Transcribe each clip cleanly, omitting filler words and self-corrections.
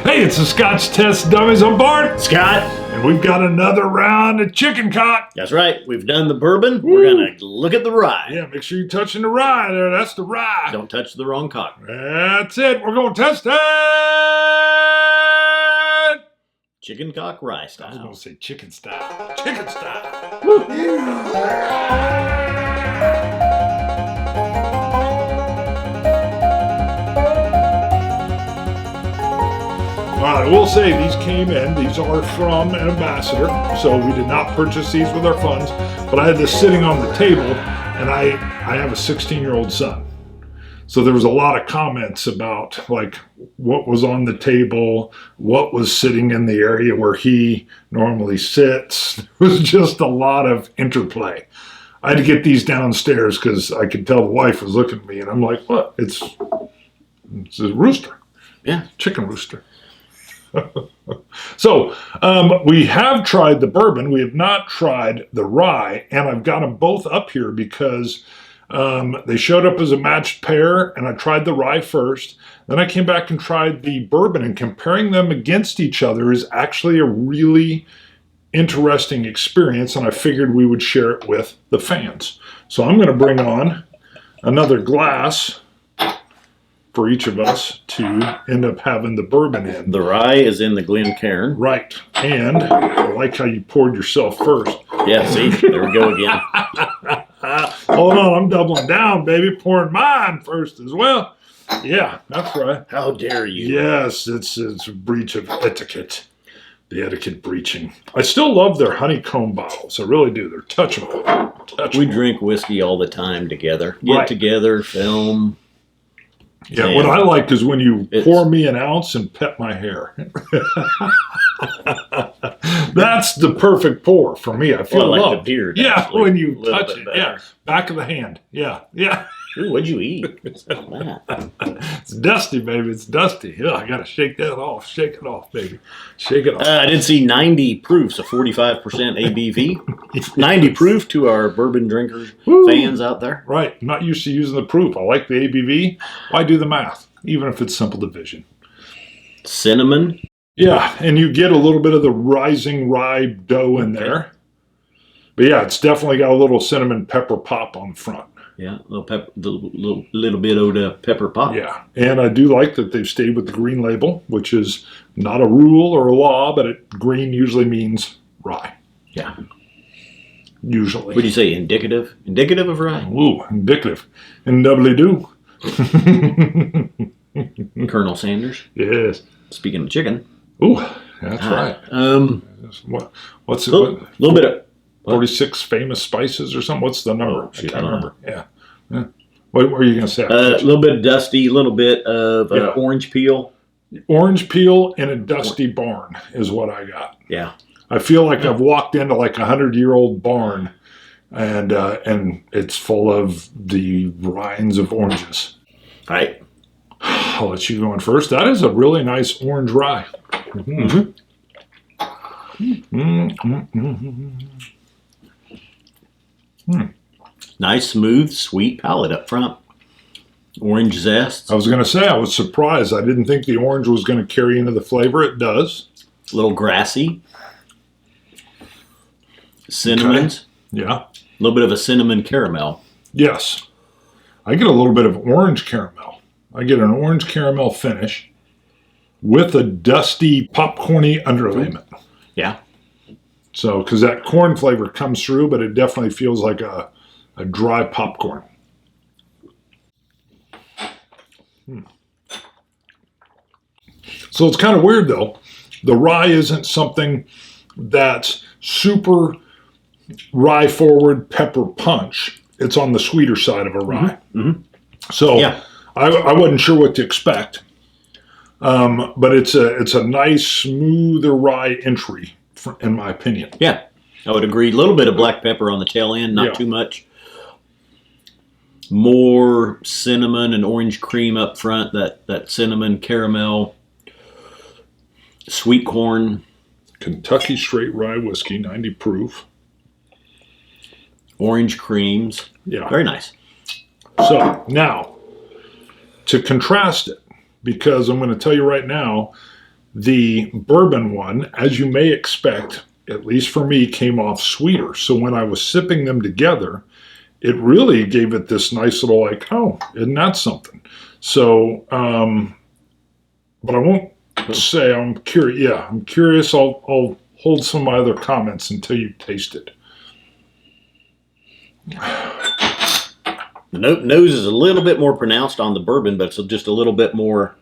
Hey, it's the Scotch Test Dummies on board. Scott. And we've got another round of chicken cock. That's right. We've done the bourbon. Woo. We're going to look at the rye. Yeah, make sure you're touching the rye there. That's the rye. Don't touch the wrong cock. That's it. We're going to test it. Chicken cock rye I was style. going to say chicken style. Chicken style. Woo. Well, I will say these came in. These are from an ambassador, so we did not purchase these with our funds. But I had this sitting on the table, and I have a 16-year-old son. So there was a lot of comments about like what was on the table, what was sitting in the area where he normally sits. It was just a lot of interplay. I had to get these downstairs because I could tell the wife was looking at me, and I'm like, what? It's a rooster. Yeah. Chicken rooster. So we have tried the bourbon. We have not tried the rye, and I've got them both up here because they showed up as a matched pair, and I tried the rye first. Then I came back and tried the bourbon, and comparing them against each other is actually a really interesting experience, and I figured we would share it with the fans. So I'm going to bring on another glass for each of us to end up having the bourbon in. The rye is in the Glencairn. Right. And I like how you poured yourself first. Yeah, see? There we go again. Hold on, I'm doubling down, baby. Pouring mine first as well. Yeah, that's right. How dare you? Yes, it's a breach of etiquette. The etiquette breaching. I still love their honeycomb bottles. I really do. They're touchable. We drink whiskey all the time together. Get together, film. Yeah, what I like is when you pour me an ounce and pet my hair. That's the perfect pour for me. I feel like loved. the beard. Yeah, actually. when you touch it. Better. Yeah, back of the hand. Yeah. Ooh, what'd you eat? What's that? It's dusty, baby. It's dusty. Yeah, I got to shake that off. Shake it off, baby. Shake it off. I did see 90 proofs, a 45% ABV. 90 proof to our bourbon drinkers, fans out there. Right. I'm not used to using the proof. I like the ABV. Why do the math, even if it's simple division? Cinnamon. Yeah, and you get a little bit of the rising rye dough in there. But yeah, it's definitely got a little cinnamon pepper pop on the front. Yeah, a little bit of the pepper pop. Yeah, and I do like that they've stayed with the green label, which is not a rule or a law, but green usually means rye. Yeah. Usually. What do you say, indicative? Indicative of rye? Ooh, indicative. And doubly do. Colonel Sanders. Yes. Speaking of chicken. Ooh, that's right. What's it? A little bit of 46 famous spices or something? What's the number? Oh, shoot, I can't remember. Yeah. What were you going to say? A little bit dusty, a little bit of orange peel. Orange peel in a dusty barn is what I got. Yeah. I feel like I've walked into like a 100-year-old barn and it's full of the rinds of oranges. All right. I'll let you go in first. That is a really nice orange rye. Mm-hmm. Nice, smooth, sweet palate up front. Orange zest. I was going to say, I was surprised. I didn't think the orange was going to carry into the flavor. It does. A little grassy. Cinnamons. Okay. Yeah. A little bit of a cinnamon caramel. Yes. I get a little bit of orange caramel. I get an orange caramel finish with a dusty, popcorny underlayment. Yeah. So, because that corn flavor comes through, but it definitely feels like a dry popcorn. So it's kind of weird, though. The rye isn't something that's super rye forward pepper punch. It's on the sweeter side of a rye. Mm-hmm. So I wasn't sure what to expect. But it's a nice, smoother rye entry, in my opinion. Yeah, I would agree. A little bit of black pepper on the tail end, not too much. More cinnamon and orange cream up front, that cinnamon caramel, sweet corn. Kentucky straight rye whiskey, 90 proof. Orange creams. Yeah. Very nice. So now, to contrast it, because I'm going to tell you right now, the bourbon one, as you may expect, at least for me, came off sweeter. So when I was sipping them together, it really gave it this nice little like, oh, isn't that something? So, but I won't say I'm curious. Yeah, I'm curious. I'll hold some of my other comments until you taste it. The nose is a little bit more pronounced on the bourbon, but it's just a little bit more,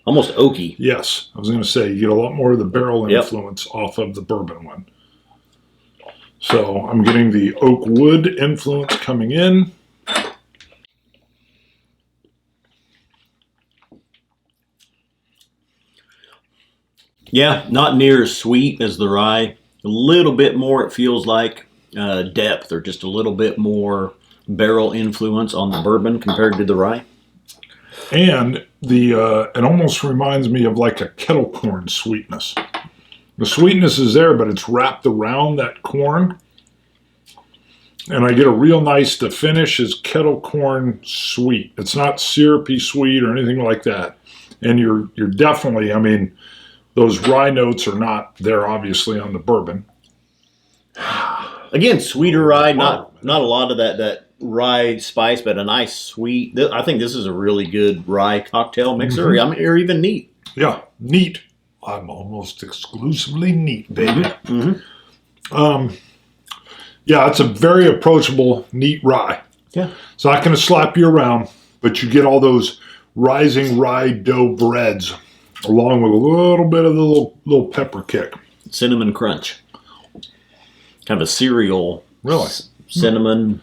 almost oaky. Yes, I was going to say you get a lot more of the barrel influence off of the bourbon one. So I'm getting the oak wood influence coming in. Yeah, not near as sweet as the rye. A little bit more, it feels like, depth, or just a little bit more barrel influence on the bourbon compared to the rye. And it almost reminds me of like a kettle corn sweetness. The sweetness is there, but it's wrapped around that corn. And I get a real nice, the finish is kettle corn sweet. It's not syrupy sweet or anything like that. And you're definitely, I mean, those rye notes are not there, obviously, on the bourbon. Again, sweeter rye, not a lot of that rye spice, but a nice sweet. I think this is a really good rye cocktail mixer, Mm-hmm. I mean, or even neat. Yeah, neat. I'm almost exclusively neat, baby. Mm-hmm. Yeah, it's a very approachable, neat rye. Yeah. It's not going to slap you around, but you get all those rising rye dough breads along with a little bit of the little pepper kick. Cinnamon crunch. Kind of a cereal. Really? Cinnamon.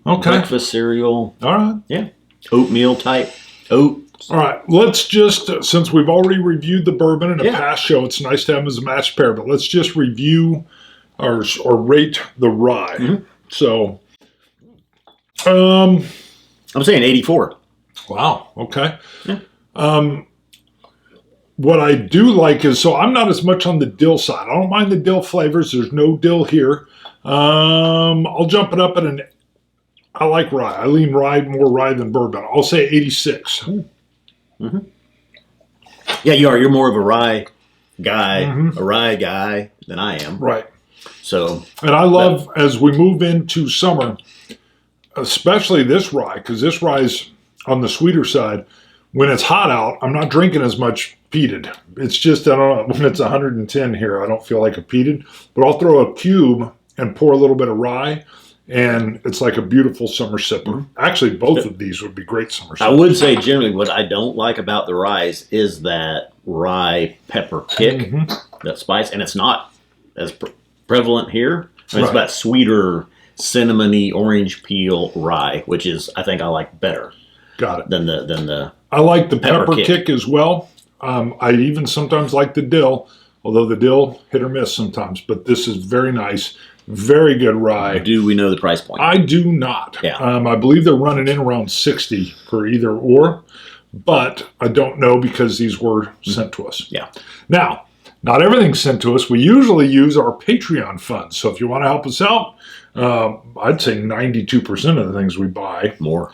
Okay. Breakfast cereal. All right. Yeah. Oatmeal type. Oat. All right. Let's just, since we've already reviewed the bourbon in a past show, it's nice to have them as a match pair, but let's just review or rate the rye. Mm-hmm. So, I'm saying 84. wow. Okay. Yeah. What I do like is, so I'm not as much on the dill side. I don't mind the dill flavors. There's no dill here. I'll jump it up at I like rye. I lean more rye than bourbon. I'll say 86. Mm-hmm. Yeah, you are. You're more of a rye guy, than I am. Right. So, and I love, as we move into summer, especially this rye, because this rye's on the sweeter side. When it's hot out, I'm not drinking as much peated. It's just, I don't know, when it's 110 here, I don't feel like a peated. But I'll throw a cube and pour a little bit of rye, and it's like a beautiful summer sipper. Actually, both of these would be great summer sippers. I would say generally what I don't like about the ryes is that rye pepper kick, that spice, and it's not as prevalent here. I mean, it's about sweeter, cinnamony, orange peel rye, which is, I think I like better. Got it. Than the I like the pepper kick as well. I even sometimes like the dill, although the dill hit or miss sometimes. But this is very nice, very good rye. Do we know the price point? I do not. Yeah. I believe they're running in around 60 for either or, but I don't know because these were sent to us. Yeah. Now, not everything's sent to us. We usually use our Patreon funds. So if you want to help us out, I'd say 92% of the things we buy. More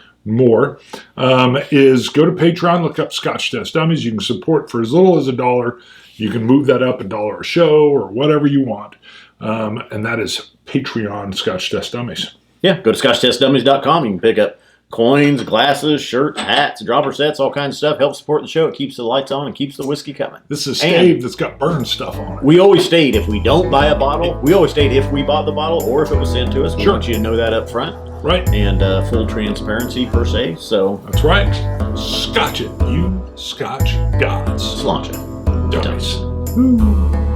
is go to Patreon, look up Scotch Test Dummies. You can support for as little as $1. You can move that up $1 a show or whatever you want. And that is Patreon Scotch Test Dummies. Yeah, go to ScotchTestDummies.com. You can pick up coins, glasses, shirts, hats, dropper sets, all kinds of stuff. Help support the show. It keeps the lights on and keeps the whiskey coming. This is stave that's got burn stuff on it. We always state if we don't buy a bottle, we always state if we bought the bottle or if it was sent to us. We want you to know that up front. Right. And full transparency per se. So that's right. Scotch it, you Scotch gods. Slaunch it. Dummies.